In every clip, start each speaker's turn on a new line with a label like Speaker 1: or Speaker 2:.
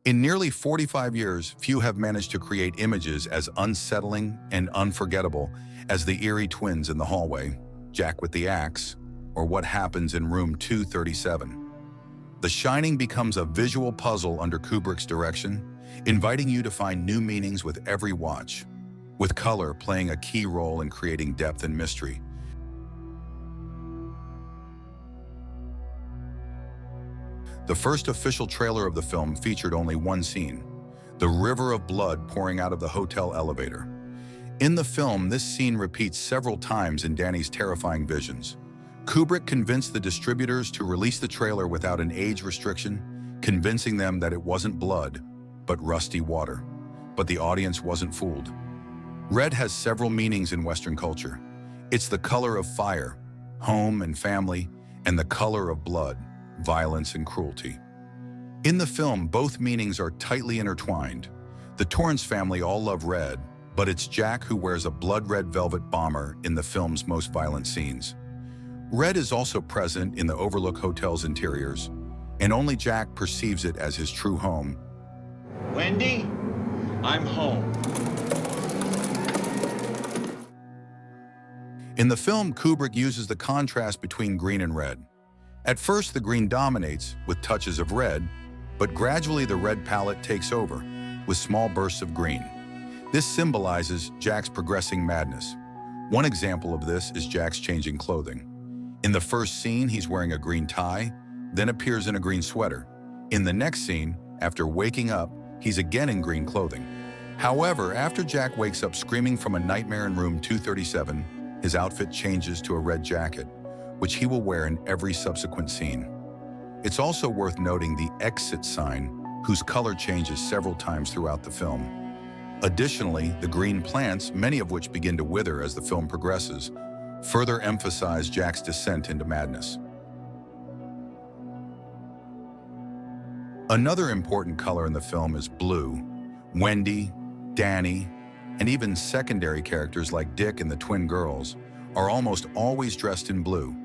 Speaker 1: In nearly 45 years, few have managed to create images as unsettling and unforgettable as the eerie twins in the hallway, Jack with the axe, or what happens in room 237. The Shining becomes a visual puzzle under Kubrick's direction, inviting you to find new meanings with every watch, with color playing a key role in creating depth and mystery. The first official trailer of the film featured only one scene, the river of blood pouring out of the hotel elevator. In the film, this scene repeats several times in Danny's terrifying visions. Kubrick convinced the distributors to release the trailer without an age restriction, convincing them that it wasn't blood, but rusty water. But the audience wasn't fooled. Red has several meanings in Western culture. It's the color of fire, home and family, and the color of blood, violence and cruelty. In the film, both meanings are tightly intertwined. The Torrance family all love red, but it's Jack who wears a blood-red velvet bomber in the film's most violent scenes. Red is also present in the Overlook Hotel's interiors, and only Jack perceives it as his true home.
Speaker 2: Wendy, I'm home.
Speaker 1: In the film, Kubrick uses the contrast between green and red. At first, the green dominates, with touches of red, but gradually the red palette takes over, with small bursts of green. This symbolizes Jack's progressing madness. One example of this is Jack's changing clothing. In the first scene, he's wearing a green tie, then appears in a green sweater. In the next scene, after waking up, he's again in green clothing. However, after Jack wakes up screaming from a nightmare in room 237, his outfit changes to a red jacket, which he will wear in every subsequent scene. It's also worth noting the exit sign, whose color changes several times throughout the film. Additionally, the green plants, many of which begin to wither as the film progresses, further emphasize Jack's descent into madness. Another important color in the film is blue. Wendy, Danny, and even secondary characters like Dick and the twin girls are almost always dressed in blue.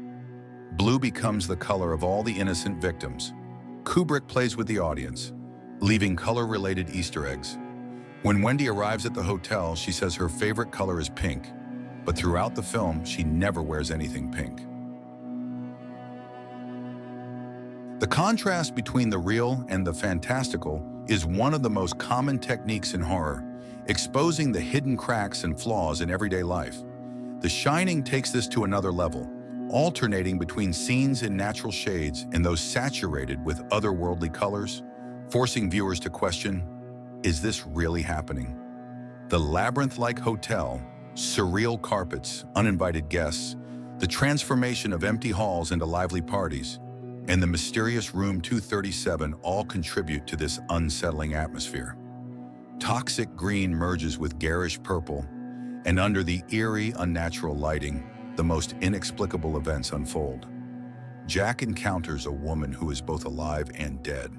Speaker 1: Blue becomes the color of all the innocent victims. Kubrick plays with the audience, leaving color-related Easter eggs. When Wendy arrives at the hotel, she says her favorite color is pink, but throughout the film, she never wears anything pink. The contrast between the real and the fantastical is one of the most common techniques in horror, exposing the hidden cracks and flaws in everyday life. The Shining takes this to another level, alternating between scenes in natural shades and those saturated with otherworldly colors, forcing viewers to question, is this really happening? The labyrinth-like hotel, surreal carpets, uninvited guests, the transformation of empty halls into lively parties, and the mysterious room 237 all contribute to this unsettling atmosphere. Toxic green merges with garish purple, and under the eerie, unnatural lighting, the most inexplicable events unfold. Jack encounters a woman who is both alive and dead,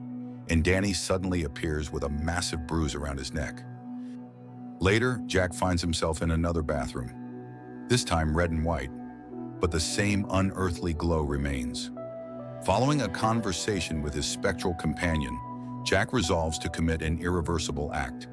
Speaker 1: and Danny suddenly appears with a massive bruise around his neck. Later, Jack finds himself in another bathroom, this time red and white, but the same unearthly glow remains. Following a conversation with his spectral companion, Jack resolves to commit an irreversible act.